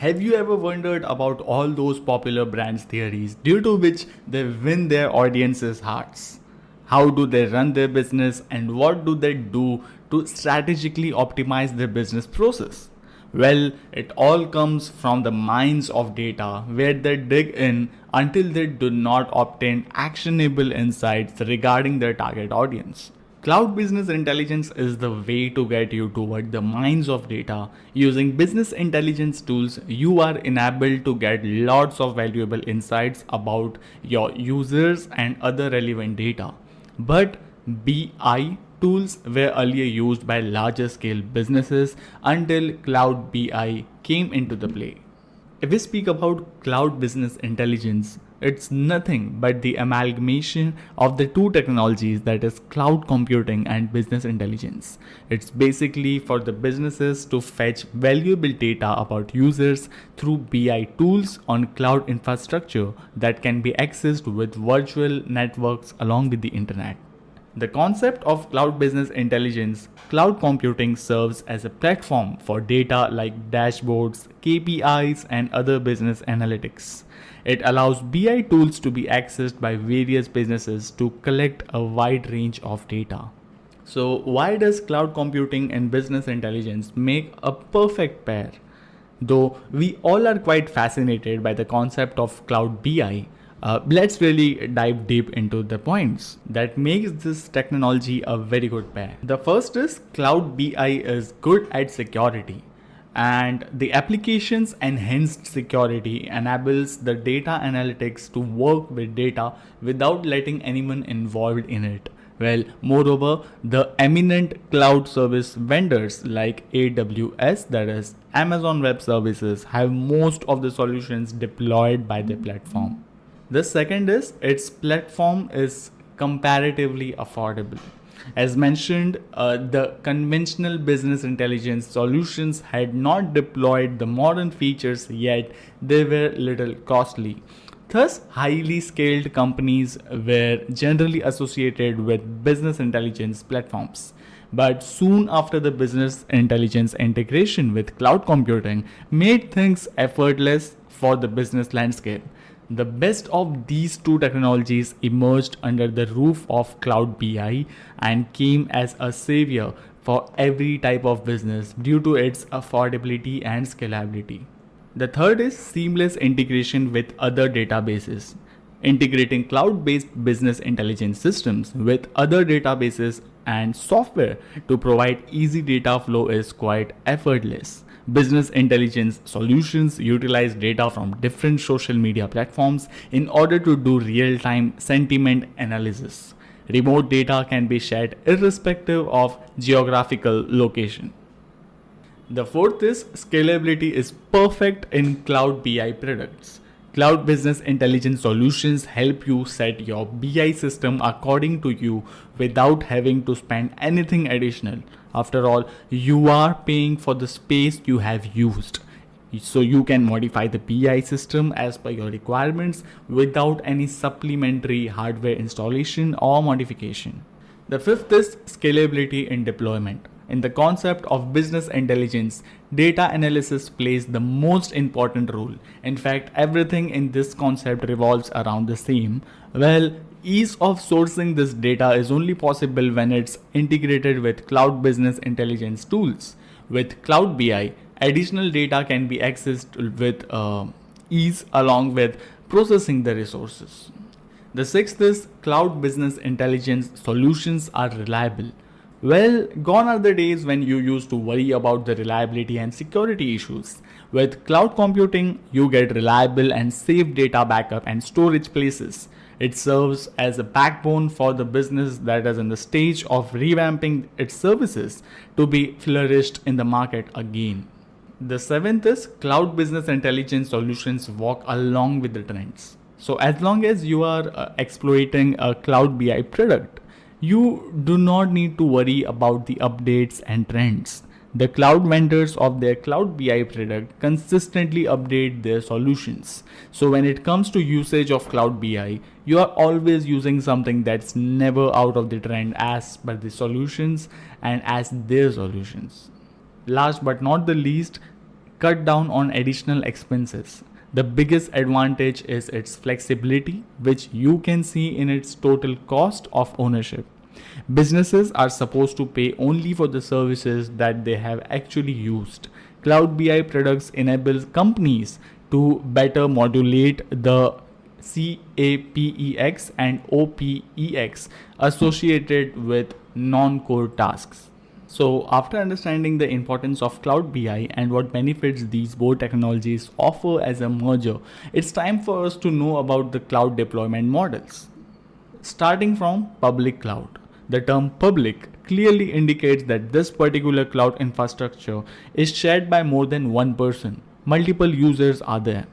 Have you ever wondered about all those popular brands theories due to which they win their audience's hearts? How do they run their business and what do they do to strategically optimize their business process? Well, it all comes from the mines of data where they dig in until they do not obtain actionable insights regarding their target audience. Cloud business intelligence is the way to get you toward the mines of data. Using business intelligence tools, you are enabled to get lots of valuable insights about your users and other relevant data. But BI tools were earlier used by larger scale businesses until cloud BI came into the play. If we speak about cloud business intelligence, it's nothing but the amalgamation of the two technologies, that is cloud computing and business intelligence. It's basically for the businesses to fetch valuable data about users through BI tools on cloud infrastructure that can be accessed with virtual networks along with the internet. The concept of cloud business intelligence, cloud computing serves as a platform for data like dashboards, KPIs, and other business analytics. It allows BI tools to be accessed by various businesses to collect a wide range of data. So, why does cloud computing and business intelligence make a perfect pair? Though we all are quite fascinated by the concept of cloud BI, let's really dive deep into the points that makes this technology a very good pair. The first is cloud BI is good at security, and the application's enhanced security enables the data analytics to work with data without letting anyone involved in it. Well, moreover, the eminent cloud service vendors like AWS, that is Amazon Web Services, have most of the solutions deployed by their platform. The second is its platform is comparatively affordable. As mentioned, the conventional business intelligence solutions had not deployed the modern features yet, they were little costly. Thus, highly scaled companies were generally associated with business intelligence platforms. But soon after, the business intelligence integration with cloud computing made things effortless for the business landscape. The best of these two technologies emerged under the roof of cloud BI and came as a savior for every type of business due to its affordability and scalability. The third is seamless integration with other databases. Integrating cloud-based business intelligence systems with other databases and software to provide easy data flow is quite effortless. Business intelligence solutions utilize data from different social media platforms in order to do real-time sentiment analysis. Remote data can be shared irrespective of geographical location. The fourth is scalability is perfect in cloud BI products. Cloud business intelligence solutions help you set your BI system according to you without having to spend anything additional. After all, you are paying for the space you have used. So you can modify the BI system as per your requirements without any supplementary hardware installation or modification. The fifth is scalability in deployment. In the concept of business intelligence, data analysis plays the most important role. In fact, everything in this concept revolves around the same. Well, ease of sourcing this data is only possible when it's integrated with cloud business intelligence tools. With cloud BI, additional data can be accessed with ease along with processing the resources. The sixth is cloud business intelligence solutions are reliable. Well, gone are the days when you used to worry about the reliability and security issues. With cloud computing, you get reliable and safe data backup and storage places. It serves as a backbone for the business that is in the stage of revamping its services to be flourished in the market again. The seventh is cloud business intelligence solutions walk along with the trends. So as long as you are exploiting a cloud BI product, you do not need to worry about the updates and trends. The cloud vendors of their cloud BI product consistently update their solutions. So when it comes to usage of cloud BI, you are always using something that's never out of the trend as per the solutions and as their solutions. Last but not the least, cut down on additional expenses. The biggest advantage is its flexibility, which you can see in its total cost of ownership. Businesses are supposed to pay only for the services that they have actually used. Cloud BI products enable companies to better modulate the CAPEX and OPEX associated with non-core tasks. So, after understanding the importance of Cloud BI and what benefits these both technologies offer as a merger, it's time for us to know about the cloud deployment models. Starting from public cloud. The term public clearly indicates that this particular cloud infrastructure is shared by more than one person. Multiple users are there.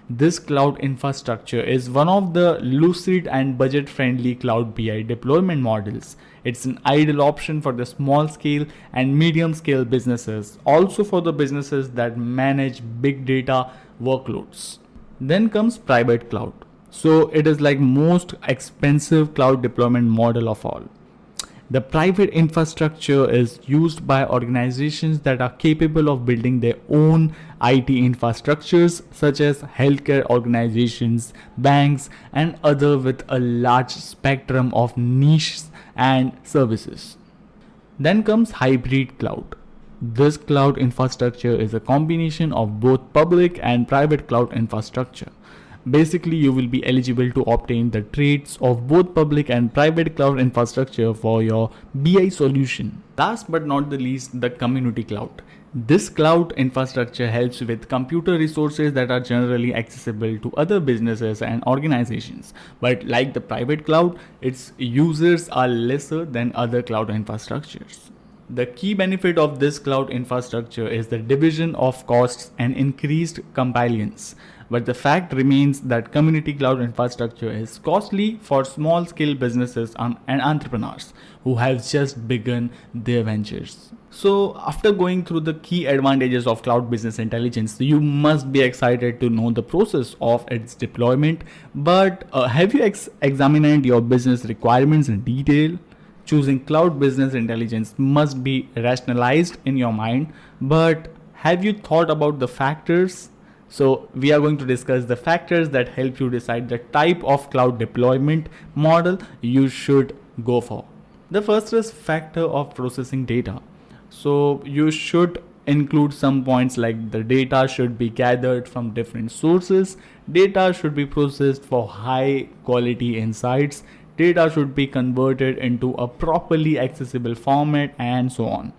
This cloud infrastructure is one of the lucid and budget friendly cloud BI deployment models. It's an ideal option for the small scale and medium scale businesses, also for the businesses that manage big data workloads. Then comes private cloud. So it is like most expensive cloud deployment model of all. The private infrastructure is used by organizations that are capable of building their own IT infrastructures, such as healthcare organizations, banks, and other with a large spectrum of niches and services. Then comes hybrid cloud. This cloud infrastructure is a combination of both public and private cloud infrastructure. Basically, you will be eligible to obtain the traits of both public and private cloud infrastructure for your BI solution. Last but not the least, the community cloud. This cloud infrastructure helps with computer resources that are generally accessible to other businesses and organizations. But like the private cloud, its users are lesser than other cloud infrastructures. The key benefit of this cloud infrastructure is the division of costs and increased compliance. But the fact remains that community cloud infrastructure is costly for small scale businesses and entrepreneurs who have just begun their ventures. So, after going through the key advantages of cloud business intelligence, you must be excited to know the process of its deployment. But have you examined your business requirements in detail? Choosing cloud business intelligence must be rationalized in your mind, but have you thought about the factors? So we are going to discuss the factors that help you decide the type of cloud deployment model you should go for. The first is factor of processing data. So you should include some points like the data should be gathered from different sources, data should be processed for high quality insights, data should be converted into a properly accessible format, and so on.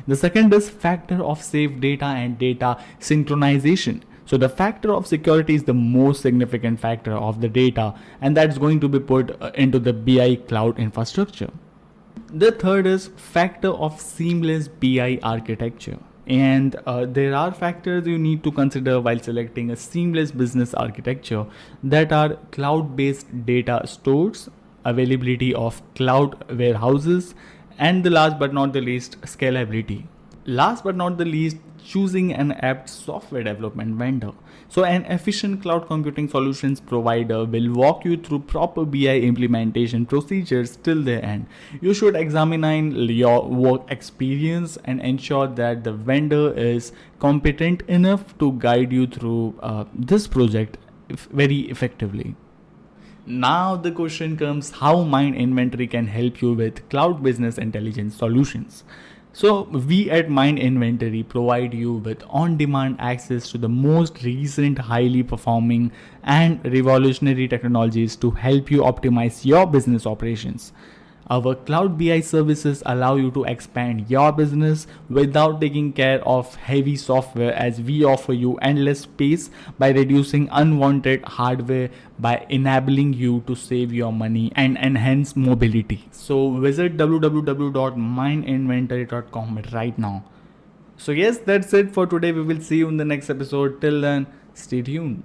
The second is factor of safe data and data synchronization. So the factor of security is the most significant factor of the data, and that's going to be put into the BI cloud infrastructure. The third is factor of seamless BI architecture. And there are factors you need to consider while selecting a seamless business architecture, that are cloud-based data stores, availability of cloud warehouses, and the last but not the least, scalability. Last but not the least, choosing an apt software development vendor. So an efficient cloud computing solutions provider will walk you through proper BI implementation procedures till the end. You should examine your work experience and ensure that the vendor is competent enough to guide you through this project very effectively. Now the question comes, how Mind Inventory can help you with cloud business intelligence solutions. So we at Mind Inventory provide you with on-demand access to the most recent highly performing and revolutionary technologies to help you optimize your business operations. Our cloud BI services allow you to expand your business without taking care of heavy software, as we offer you endless space by reducing unwanted hardware by enabling you to save your money and enhance mobility. So visit www.mindinventory.com right now. So yes, that's it for today. We will see you in the next episode. Till then, stay tuned.